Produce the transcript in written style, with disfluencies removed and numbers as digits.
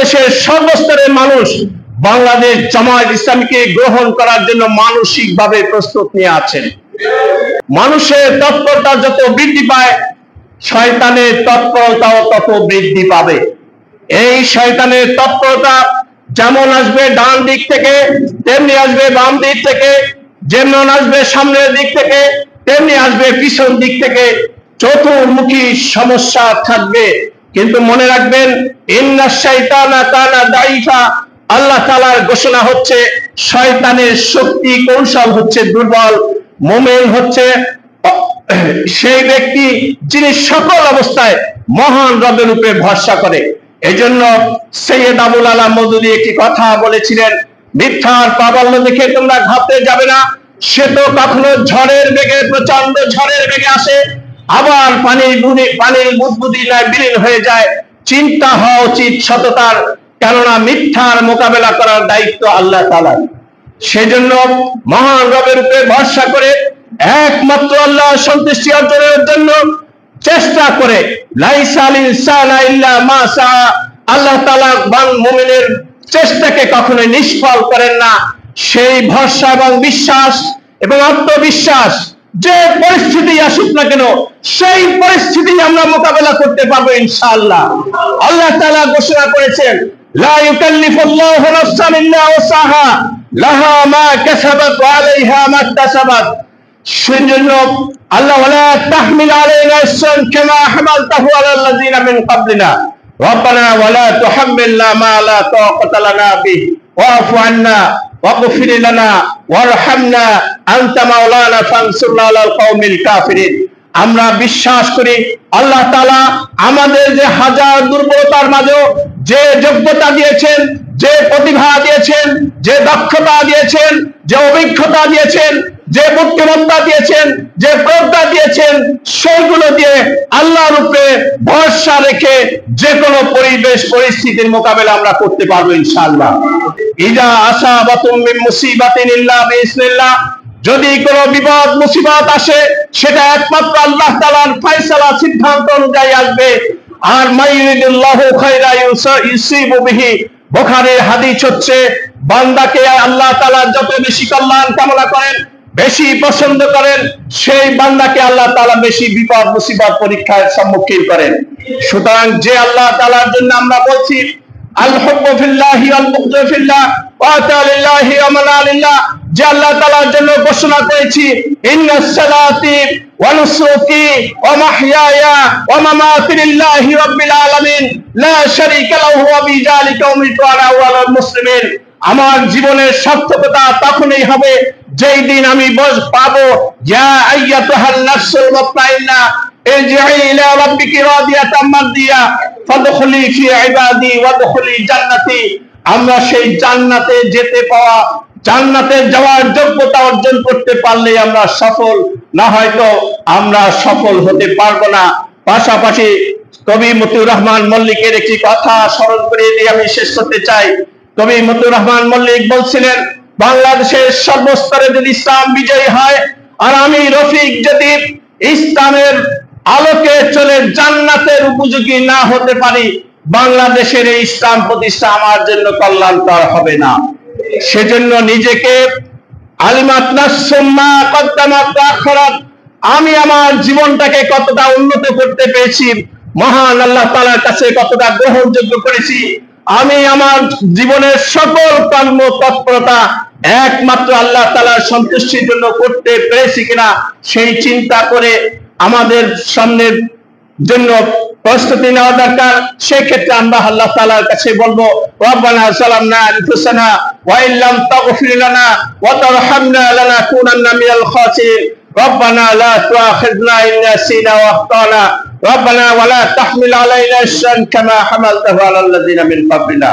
বাংলাদেশের সর্বস্তরের মানুষ বাংলাদেশ জামায়াত ইসলামীকে গ্রহণ করার জন্য মানসিকভাবে প্রস্তুত নিয়ে আছেন। মানুষের তৎপরতা যত বৃদ্ধি পায়, শয়তানের তৎপরতাও তত বৃদ্ধি পাবে। এই শয়তানের তৎপরতা যেমন আসবে ডান দিক থেকে, তেমনি আসবে বাম দিক থেকে, যেমন আসবে সামনের দিক থেকে, তেমনি আসবে পিছন দিক থেকে। চতুর্মুখী সমস্যা থাকবে। কিন্তু মনে রাখবেন, ইন্নাশ শাইতানা কানা দাঈফা, আল্লাহ তাআলার ঘোষণা হচ্ছে শয়তানের শক্তি কৌশল হচ্ছে দুর্বল। মুমিন হচ্ছে সেই ব্যক্তি যিনি সকল অবস্থায় মহান রবের উপরে ভরসা করে। এজন্য সৈয়দ আবুল আলা মওদুদী একটি কথা বলেছিলেন, মিথ্যার প্রাবল্য দেখে তোমরা ঘাবড়ে যাবে না। সে তো কখনো ঝড়ের বেগে, প্রচন্ড ঝড়ের বেগে আসে, আবার পানির বুদবুদি নয় বিলীন হয়ে যায়। চিন্তা হওয়া উচিত সততার, কেননা মিথ্যার মোকাবেলা করার দায়িত্ব আল্লাহ তাআলার। সেজন্য মহান রবের উপরে ভরসা করে একমাত্র আল্লাহ সন্তুষ্টি অর্জনের জন্য চেষ্টা করে, লাইসা লিল ইনসানি ইল্লা মা সাআ, আল্লাহ তাআলা মুমিনের চেষ্টাকে কখনো নিষ্ফল করেন না। সেই ভরসা এবং বিশ্বাস এবং আত্মবিশ্বাস, যে পরিস্থিতি আসুক না কেন সেই পরিস্থিতি আমরা মোকাবেলা করতে পারবো ইনশাআল্লাহ। আল্লাহ তাআলা ঘোষণা করেছেন, লা ইউকাল্লিফুল্লাহু নাফসান ইল্লা ওয়াসাহা, লাহা মা কাসাবাত ওয়া আলাইহা মা ইকতাসাবাত। সেজন্য আল্লাহ, ওয়ালা তাহমিল আলাইনা ইসরান কামা হামালতাহু আলাল্লাযিনা মিন ক্বাবলিনা রব্বানা ওয়ালা তুহাম্মিলনা মা লা তাকাতা লানা বিহি ওয়াফু আন্না ওয়াগফির লানা ওয়ারহামনা আনতা মাওলানা ফানসুরনা আলাল কওমিল কাফিরিন। আমরা বিশ্বাস করি আল্লাহ তাআলা আমাদের যে হাজার দুর্বলতার মাঝেও যে যোগ্যতা দিয়েছেন, যে প্রতিভা দিয়েছেন, যে দক্ষতা দিয়েছেন, যে অভিজ্ঞতা দিয়েছেন, যে বুদ্ধিমত্তা দিয়েছেন, যে প্রজ্ঞা দিয়েছেন, সেইগুলো দিয়ে আল্লাহর উপরে ভরসা রেখে যে কোনো পরিবেশ পরিস্থিতির মোকাবেলা আমরা করতে পারবো ইনশাআল্লাহ। ইজা আসাবাতুম মিন মুসিবাতিন ইল্লা বিইজনিল্লাহ, যদি কোনো বিপদ মুসিবত আসে সেটা একমাত্র আল্লাহ তাআলার ফয়সালা সিদ্ধান্ত অনুযায়ী আসবে। আর মাইয়ুরিদুল্লাহু খায়রা ইউসিবু বিহি, বুখারীর হাদিস হচ্ছে, বান্দাকে আল্লাহ তাআলা যত বেশি কল্যাণ কামনা করেন, বেশি পছন্দ করেন, সেই বান্দাকে আল্লাহ তাআলা বেশি বিপদ মুসিবত পরীক্ষার সম্মুখীন করেন। সুতরাং যে আল্লাহ তাআলার জন্য আমরা বলছি আল হুব্বু ফিল্লাহি ওয়াল বুগযু ফিল্লাহ ওয়া তাআলিল্লাহি ওয়া মানালিল্লাহ, যে আল্লাহ তাআলার জন্য ঘোষণা করেছি, ইন্নাস সালাতি ওয়া নুসুকি ওয়া মাহইয়ায়া ওয়া মামাতি লিল্লাহি রাব্বিল আলামিন লা শারীকা লাহু ওয়া বিযালিকা উমিরতু আনা ওয়ালাল মুসলিমিন। আমার জীবনের সার্থকতা তখনই হবে যেই দিন আমি পাবো, ইয়া আইয়াতুহান নাফসুল মুতমাইন্না ইরজিই ইলা রাব্বিকি রাদিয়াতাম মারদিয়া ফাদখুলি ফি ইবাদি ওয়াদখুলি জান্নাতি। আমরা সেই জান্নাতে যেতে পাওয়া, জান্নাতে যাওয়ার যোগ্যতা অর্জন করতে পারলে আমরা সফল, না হয়তো আমরা সফল হতে পারবো না। পাশাপাশি কবি মতিউর রহমান মল্লিকের একটি কথা স্মরণ করে দিয়ে আমি শেষ করতে চাই। কবি মতিউর রহমান মল্লিক বলছিলেন, বাংলাদেশের সর্বস্তরে যদি ইসলাম বিজয়ী হয় আর আমি রফিক যদি ইসলামের আলোকে চলে জান্নাতের উপযোগী না হতে পারি, বাংলাদেশের এই ইসলাম প্রতিষ্ঠা আমার জন্য কল্যাণকর হবে না। সেজন্য নিজেকে আলিমাত নাফসুম মা কদ্দামাত ওয়া আখরাত, আমি আমার জীবনটাকে কতটা উন্নত করতে পেরেছি, মহান আল্লাহ তাআলার কাছে কতটা গ্রহণযোগ্য করেছি, আমি আমার জীবনের সকল কর্ম তৎপরতা একমাত্র আল্লাহ তাআলার সন্তুষ্টির জন্য করতে পেরেছি কিনা সেই চিন্তা করে আমাদের সামনের জন্য প্রস্তুতি নেওয়া দরকার। সেই ক্ষেত্রে আমরা আল্লাহ তাআলার কাছে বলবো, রব্বানা যালামনা আনফুসানা ওয়া ইল্লাম তাগফির লানা ওয়া তারহামনা লানাকুনান্না মিনাল খাসিরিন। রব্বানা লা তুআখিযনা ইন নাসিনা ওয়া আখতানা। রব্বানা ওয়া লা তাহমিল আলাইনা ইসরান কামা হামালতাহু আলাল্লাযিনা মিন ক্বাবলিনা।